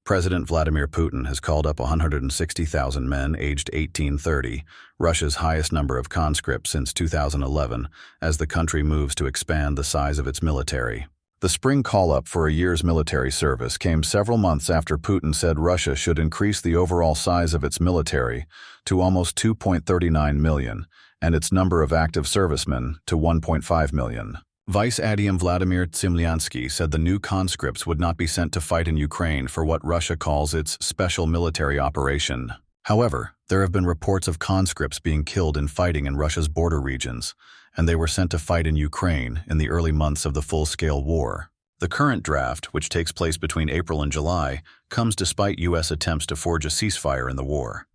President Vladimir Putin has called up 160,000 men aged 18–30, Russia's highest number of conscripts since 2011, as the country moves to expand the size of its military. The spring call-up for a year's military service came several months after Putin said Russia should increase the overall size of its military to almost 2.39 million and its number of active servicemen to 1.5 million. Vice Admiral Vladimir Tsimlyansky said the new conscripts would not be sent to fight in Ukraine for what Russia calls its special military operation. However, there have been reports of conscripts being killed in fighting in Russia's border regions, and they were sent to fight in Ukraine in the early months of the full-scale war. The current draft, which takes place between April and July, comes despite U.S. attempts to forge a ceasefire in the war.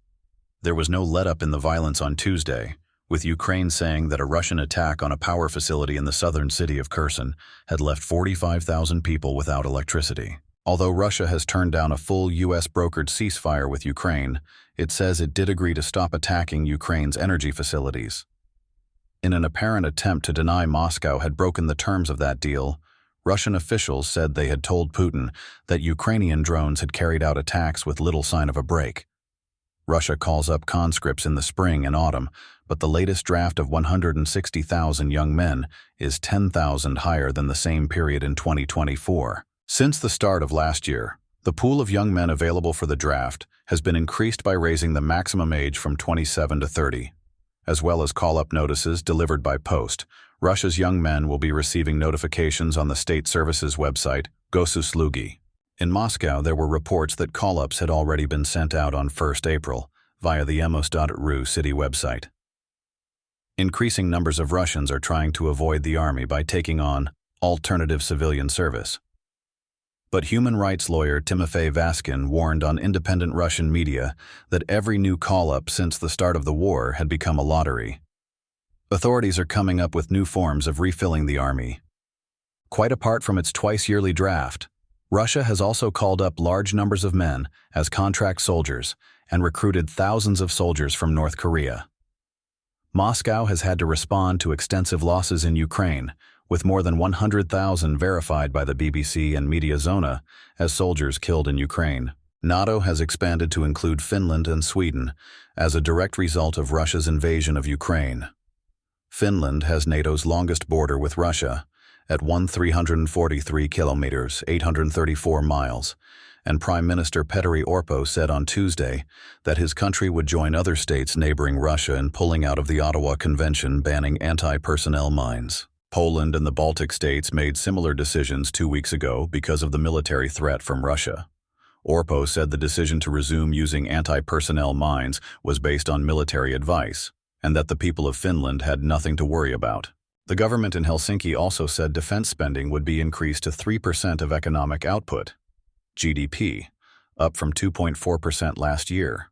There was no let-up in the violence on Tuesday, with Ukraine saying that a Russian attack on a power facility in the southern city of Kherson had left 45,000 people without electricity. Although Russia has turned down a full U.S.-brokered ceasefire with Ukraine, it says it did agree to stop attacking Ukraine's energy facilities. In an apparent attempt to deny Moscow had broken the terms of that deal, Russian officials said they had told Putin that Ukrainian drones had carried out attacks with little sign of a break. Russia calls up conscripts in the spring and autumn, but the latest draft of 160,000 young men is 10,000 higher than the same period in 2024. Since the start of last year, the pool of young men available for the draft has been increased by raising the maximum age from 27 to 30. As well as call-up notices delivered by post, Russia's young men will be receiving notifications on the state services website, Gosuslugi. In Moscow, there were reports that call-ups had already been sent out on 1st April via the emos.ru city website. Increasing numbers of Russians are trying to avoid the army by taking on alternative civilian service. But human rights lawyer Timofey Vaskin warned on independent Russian media that every new call-up since the start of the war had become a lottery. Authorities are coming up with new forms of refilling the army. Quite apart from its twice-yearly draft, Russia has also called up large numbers of men as contract soldiers and recruited thousands of soldiers from North Korea. Moscow has had to respond to extensive losses in Ukraine, with more than 100,000 verified by the BBC and Mediazona as soldiers killed in Ukraine. NATO has expanded to include Finland and Sweden as a direct result of Russia's invasion of Ukraine. Finland has NATO's longest border with Russia, at 1,343 kilometers, 834 miles, and Prime Minister Petteri Orpo said on Tuesday that his country would join other states neighboring Russia in pulling out of the Ottawa Convention banning anti-personnel mines. Poland and the Baltic states made similar decisions 2 weeks ago because of the military threat from Russia. Orpo said the decision to resume using anti-personnel mines was based on military advice, and that the people of Finland had nothing to worry about. The government in Helsinki also said defense spending would be increased to 3% of economic output, GDP, up from 2.4% last year.